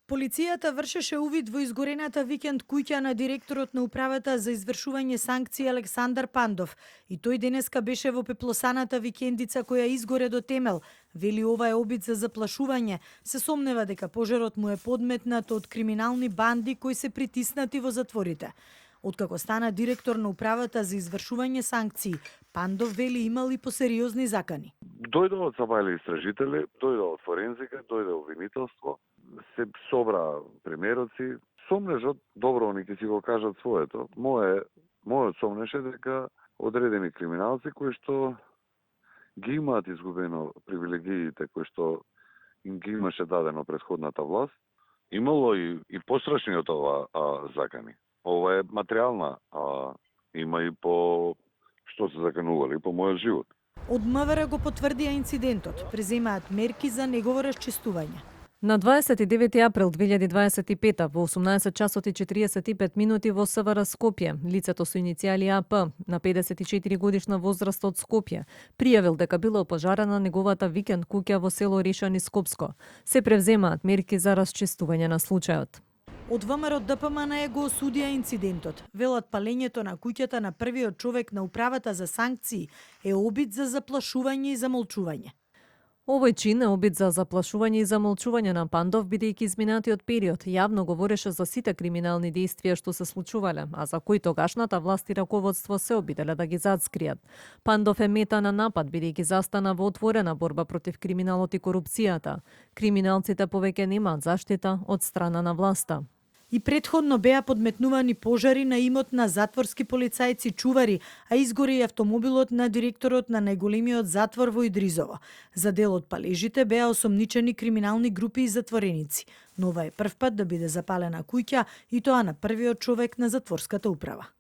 Полицијата вршеше увид во изгорената викенд куќа на директорот на управата за извршување санкции Александар Пандов. И тој денеска беше во пеплосаната викендица која изгоре до темел. Вели ова е обид за заплашување. Се сомнева дека пожарот му е подметнат од криминални банди кои се притиснати во затворите. Откако стана директор на управата за извршување санкции, Пандов вели имал и посериозни закани. Дојде од Сабајле истражители, дојде од форензика, дојде обвинителство, се собра примероци. Сомнежот, добро, они ќе си го кажат своето. Мојот сомнеж е дека одредени криминалци кои што ги имаат изгубено привилегиите кои што им ги имаше дадено претходната власт, имало и пострашни од ова закани. Ова е материјална, има и по што се заканували, по мојот живот. Од МВР го потврдија инцидентот, преземаат мерки за негово расчистување. На 29 април 2025 во 18 часот и 45 минути во СВР Скопје, лицето со иницијали АП на 54 годишна возраст од Скопје пријавил дека била опожарена неговата викенд куќа во село Решани Скопско. Се превземаат мерки за расчистување на случајот. Од ВМРО ДПМН го осудија инцидентот. Велат палењето на куќата на првиот човек на управата за санкции е обид за заплашување и замолчување. Овој чин е обид за заплашување и замолчување на Пандов, бидејќи изминатиот период јавно говореше за сите криминални действија што се случувале, а за кои тогашната власт и раководство се обиделе да ги зацкријат. Пандов е мета на напад, бидејќи застана во отворена борба против криминалот и корупцијата. Криминалците повеќе немаат заштита од страна на власта. И претходно беа подметнувани пожари на имот на затворски полицајци чувари, а изгори и автомобилот на директорот на најголемиот затвор во Идризово. За дел од палежите беа осомничени криминални групи и затвореници. Но ова е прв пат да биде запалена куќа и тоа на првиот човек на затворската управа.